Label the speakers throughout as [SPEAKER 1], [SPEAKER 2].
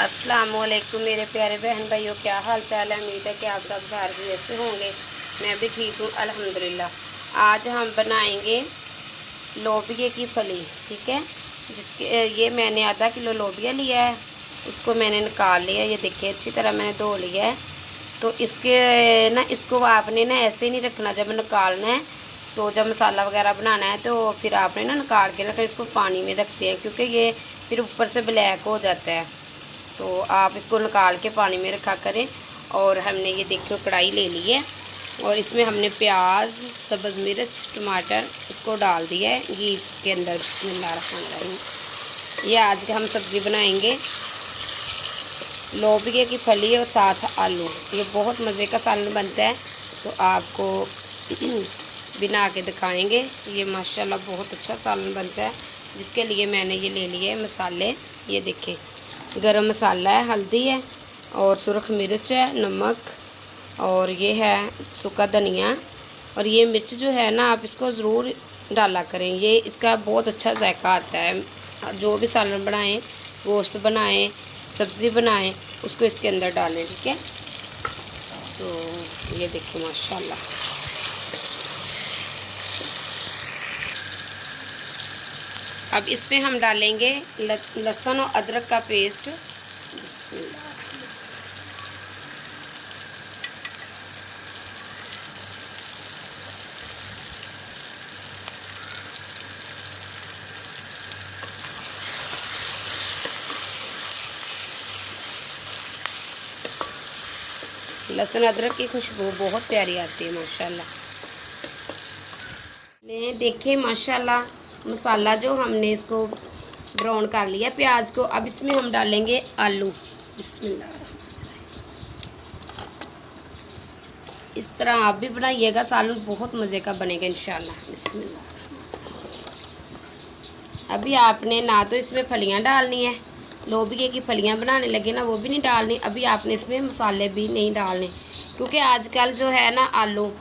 [SPEAKER 1] अस्सलाम वालेकुम मेरे प्यारे बहन भाइयों, क्या हाल चाल है। उम्मीद है कि आप सब घर भी ऐसे होंगे। मैं भी ठीक हूँ अल्हम्दुलिल्लाह। आज हम बनाएंगे लोबिया की फली। ठीक है, जिसके ये मैंने आधा किलो लोबिया लिया है, उसको मैंने निकाल लिया। ये देखिए अच्छी तरह मैंने धो लिया है। तो इसके ना इसको आपने ना ऐसे ही नहीं रखना। जब निकालना है तो जब मसाला वगैरह बनाना है तो फिर आपने ना निकाल के रखना। इसको पानी में रखते हैं क्योंकि ये फिर ऊपर से ब्लैक हो जाता है। तो आप इसको निकाल के पानी में रखा करें। और हमने ये देखो कढ़ाई ले ली है और इसमें हमने प्याज, सब्ज़ मिर्च, टमाटर उसको डाल दिया है घी के अंदर। बिस्मिल्लाहिर्रहमानिर्रहीम। ये आज हम सब्ज़ी बनाएंगे लोबिया की फली और साथ आलू। ये बहुत मज़े का सालन बनता है, तो आपको बना के दिखाएंगे। ये माशाल्लाह बहुत अच्छा सालन बनता है, जिसके लिए मैंने ये ले लिए मसाले। ये देखिए गरम मसाला है, हल्दी है और सुरख मिर्च है, नमक, और ये है सूखा धनिया। और ये मिर्च जो है ना, आप इसको ज़रूर डाला करें। ये इसका बहुत अच्छा जायका आता है। जो भी सालन बनाएं, गोश्त बनाएं, सब्ज़ी बनाएं, उसको इसके अंदर डालें। ठीक है, तो ये देखिए माशाल्लाह। अब इसमें हम डालेंगे लहसुन और अदरक का पेस्ट। बिस्मिल्लाह। लहसुन अदरक की खुशबू बहुत प्यारी आती है माशाल्लाह। देखिए माशाल्लाह, मसाला जो हमने इसको ब्राउन कर लिया प्याज को। अब इसमें हम डालेंगे आलू। बिस्मिल्लाह। इस तरह आप भी बनाइएगा, सालन बहुत मज़े का बनेगा इंशाल्लाह। बिस्मिल्लाह। अभी आपने ना तो इसमें फलियां डालनी है, लोबिया की फलियां बनाने लगे ना, वो भी नहीं डालनी। अभी आपने इसमें मसाले भी नहीं डालने, क्योंकि आजकल जो है ना आलू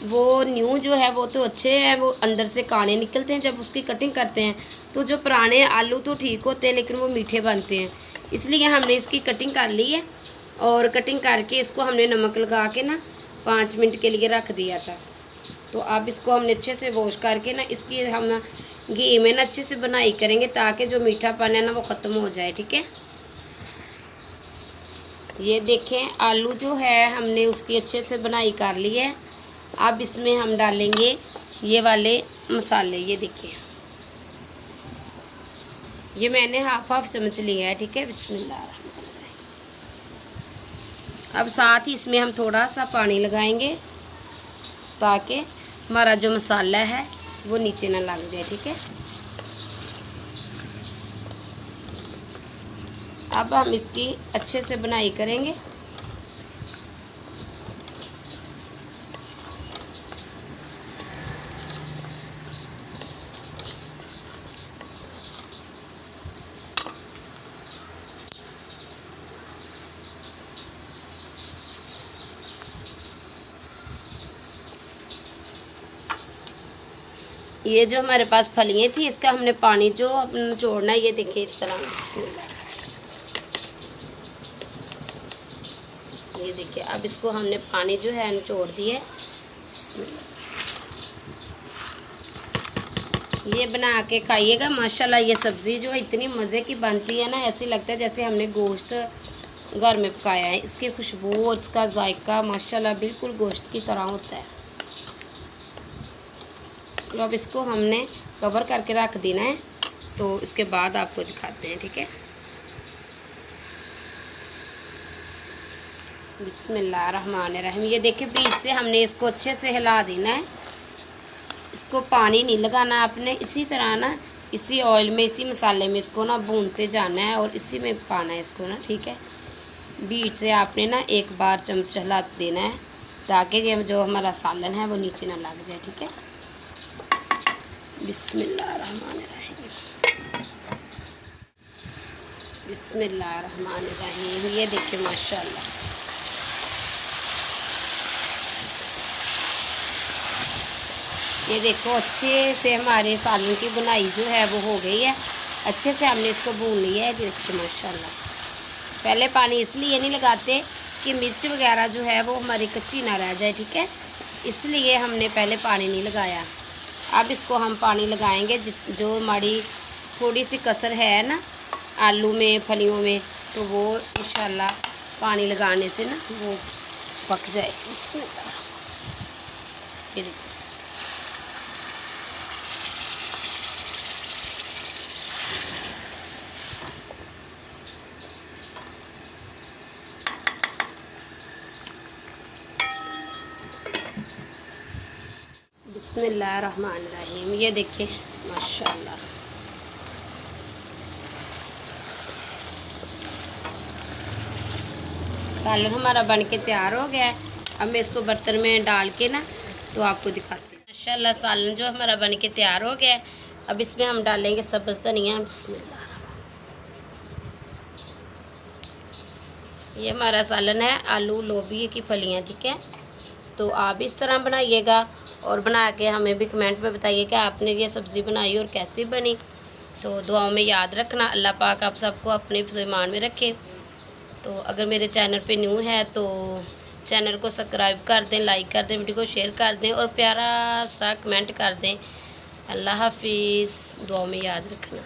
[SPEAKER 1] वो न्यू जो है वो तो अच्छे हैं, वो अंदर से काने निकलते हैं जब उसकी कटिंग करते हैं। तो जो पुराने आलू तो ठीक होते हैं, लेकिन वो मीठे बनते हैं। इसलिए हमने इसकी कटिंग कर ली है और कटिंग करके इसको हमने नमक लगा के ना 5 मिनट के लिए रख दिया था। तो अब इसको हमने अच्छे से वॉश करके ना इसकी हम घी में ना अच्छे से बनाई करेंगे, ताकि जो मीठापन है ना वो ख़त्म हो जाए। ठीक है, ये देखें आलू जो है हमने उसकी अच्छे से बनाई कर ली है। अब इसमें हम डालेंगे ये वाले मसाले। ये देखिए, ये मैंने हाफ चम्मच लिया है। ठीक है, बिस्मिल्लाह। अब साथ ही इसमें हम थोड़ा सा पानी लगाएंगे, ताकि हमारा जो मसाला है वो नीचे ना लग जाए। ठीक है, अब हम इसकी अच्छे से बनाई करेंगे। ये जो हमारे पास फलियाँ थी, इसका हमने पानी जो निचोड़ना है, ये देखिए इस तरह। बिस्मिल्लाह। ये देखिए, अब इसको हमने पानी जो है निचोड़ दिया। बिस्मिल्लाह। ये बना के खाइएगा माशाल्लाह। ये सब्ज़ी जो है इतनी मज़े की बनती है ना, ऐसे लगता है जैसे हमने गोश्त घर में पकाया है। इसकी खुशबू और इसका जायका माशाल्लाह बिल्कुल गोश्त की तरह होता है। तो अब इसको हमने कवर करके रख देना है, तो इसके बाद आपको दिखाते हैं। ठीक है, बिस्मिल्लाहिर्रहमानिर्रहीम। ये देखिए बीच से हमने इसको अच्छे से हिला देना है। इसको पानी नहीं लगाना आपने, इसी तरह ना इसी ऑयल में, इसी मसाले में इसको ना भूनते जाना है और इसी में पकाना है इसको ना। ठीक है, बीच से आपने ना एक बार चम्मच हिला देना है, ताकि ये जो हमारा सालन है वो नीचे ना लग जाए। ठीक है, बिस्मिल्लाहिर्रहमानिर्रहीम। बिस्मिल्लाहिर्रहमानिर्रहीम। ये देखिए माशाल्लाह, ये देखो अच्छे से हमारे सालन की बुनाई जो है वो हो गई है। अच्छे से हमने इसको भून लिया है। देखिए माशाल्लाह, पहले पानी इसलिए नहीं लगाते कि मिर्च वगैरह जो है वो हमारी कच्ची ना रह जाए, ठीक है, इसलिए हमने पहले पानी नहीं लगाया। अब इसको हम पानी लगाएंगे जो हमारी थोड़ी सी कसर है ना आलू में, फलियों में, तो वो इंशाल्लाह पानी लगाने से ना वो पक जाए। बिस्मिल्लाहिर्रहमानिर्रहीम। ये देखिए माशाल्लाह सालन हमारा बन के तैयार हो गया है। अब मैं इसको बर्तन में डाल के ना तो आपको दिखाती हूँ। माशाल्लाह सालन जो हमारा बन के तैयार हो गया है। अब इसमें हम डालेंगे सब्ज़ धनिया। बिस्मिल्लाह। ये हमारा सालन है आलू लोबिये की फलियाँ, ठीक है। तो आप इस तरह बनाइएगा और बना के हमें भी कमेंट में बताइए कि आपने ये सब्ज़ी बनाई और कैसी बनी। तो दुआओं में याद रखना। अल्लाह पाक आप सबको अपने ईमान में रखे। तो अगर मेरे चैनल पे न्यू है तो चैनल को सब्सक्राइब कर दें, लाइक कर दें, वीडियो को शेयर कर दें और प्यारा सा कमेंट कर दें। अल्लाह हाफिज़। दुआओं में याद रखना।